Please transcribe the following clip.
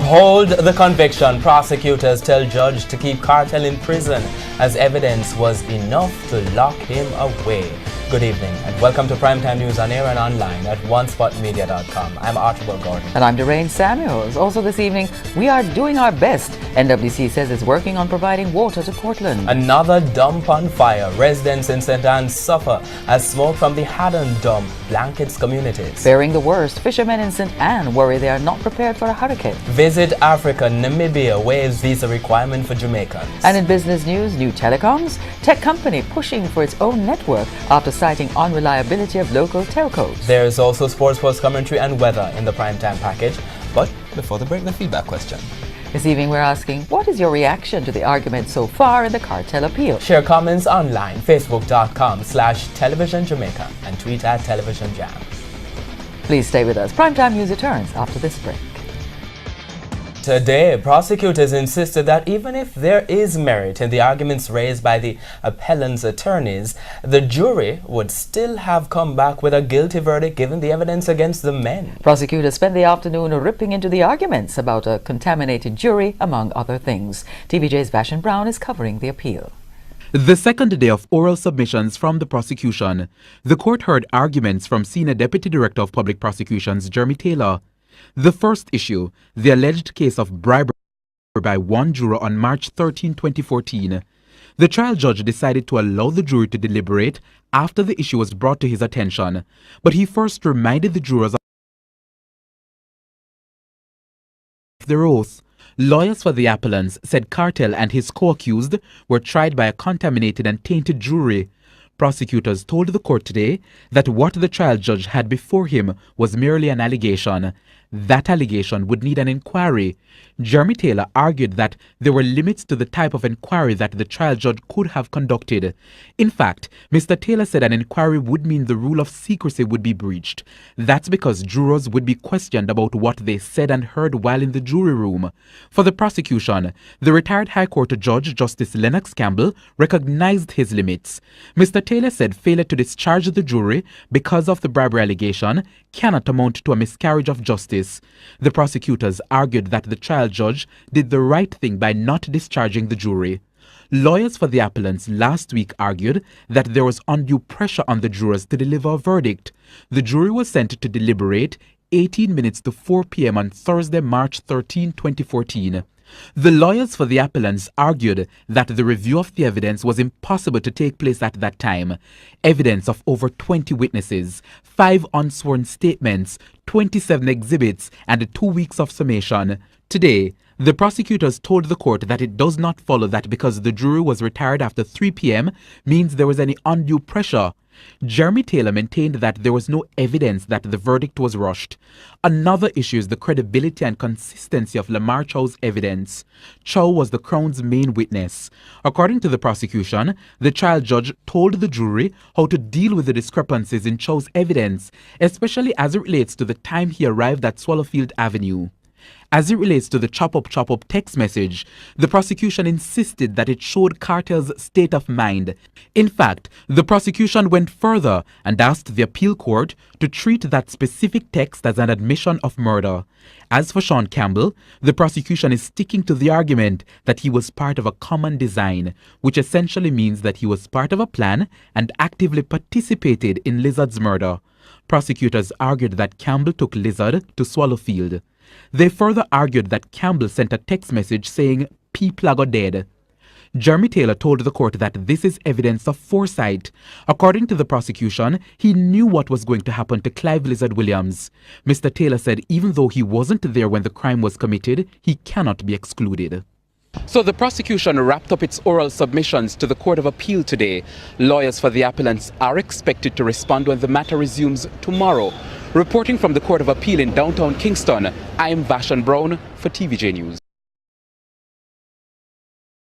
Uphold the conviction. Prosecutors tell judge to keep Kartel in prison as evidence was enough to lock him away. Good evening and welcome to Primetime News on air and online at onespotmedia.com. I'm Archibald Gordon. And I'm Doreen Samuels. Also this evening, we are doing our best. NWC says it's working on providing water to Portland. Another dump on fire. Residents in St. Anne's suffer as smoke from the Haddon dump blankets communities. Fearing the worst, fishermen in St. Anne worry they are not prepared for a hurricane. Visit Africa. Namibia waives visa requirement for Jamaicans. And in business news, new telecoms, tech company pushing for its own network after citing unreliability of local telcos. There's also sports post commentary and weather in the primetime package. But before the break, the feedback question. This evening we're asking, what is your reaction to the argument so far in the Kartel appeal? Share comments online, facebook.com/televisionjamaica and tweet at televisionjam. Please stay with us. Primetime News returns after this break. Today, prosecutors insisted that even if there is merit in the arguments raised by the appellant's attorneys, the jury would still have come back with a guilty verdict given the evidence against the men. Prosecutors spent the afternoon ripping into the arguments about a contaminated jury, among other things. TVJ's Vashon Brown is covering the appeal. The second day of oral submissions from the prosecution, the court heard arguments from Senior Deputy Director of Public Prosecutions Jeremy Taylor. The first issue, the alleged case of bribery by one juror on March 13, 2014. The trial judge decided to allow the jury to deliberate after the issue was brought to his attention, but he first reminded the jurors of their oath. Lawyers for the appellants said Kartel and his co-accused were tried by a contaminated and tainted jury. Prosecutors told the court today that what the trial judge had before him was merely an allegation. That allegation would need an inquiry. Jeremy Taylor argued that there were limits to the type of inquiry that the trial judge could have conducted. In fact, Mr. Taylor said an inquiry would mean the rule of secrecy would be breached. That's because jurors would be questioned about what they said and heard while in the jury room. For the prosecution, the retired High Court Judge Justice Lennox Campbell recognized his limits. Mr. Taylor said failure to discharge the jury because of the bribery allegation cannot amount to a miscarriage of justice. The prosecutors argued that the trial judge did the right thing by not discharging the jury. Lawyers for the appellants last week argued that there was undue pressure on the jurors to deliver a verdict. The jury was sent to deliberate 18 minutes to 4 p.m. on Thursday, March 13, 2014. The lawyers for the appellants argued that the review of the evidence was impossible to take place at that time. Evidence of over 20 witnesses, 5 unsworn statements, 27 exhibits, and 2 weeks of summation. Today, the prosecutors told the court that it does not follow that because the jury was retired after 3 p.m. means there was any undue pressure. Jeremy Taylor maintained that there was no evidence that the verdict was rushed. Another issue is the credibility and consistency of Lamar Chow's evidence. Chow was the Crown's main witness. According to the prosecution, the trial judge told the jury how to deal with the discrepancies in Chow's evidence, especially as it relates to the time he arrived at Swallowfield Avenue. As it relates to the chop-up text message, the prosecution insisted that it showed Kartel's state of mind. In fact, the prosecution went further and asked the appeal court to treat that specific text as an admission of murder. As for Sean Campbell, the prosecution is sticking to the argument that he was part of a common design, which essentially means that he was part of a plan and actively participated in Lizard's murder. Prosecutors argued that Campbell took Lizard to Swallowfield. They further argued that Campbell sent a text message saying, "People are dead." Jeremy Taylor told the court that this is evidence of foresight. According to the prosecution, he knew what was going to happen to Clive Lizard Williams. Mr. Taylor said even though he wasn't there when the crime was committed, he cannot be excluded. So the prosecution wrapped up its oral submissions to the Court of Appeal today. Lawyers for the appellants are expected to respond when the matter resumes tomorrow. Reporting from the Court of Appeal in downtown Kingston, I am Vashon Brown for TVJ News.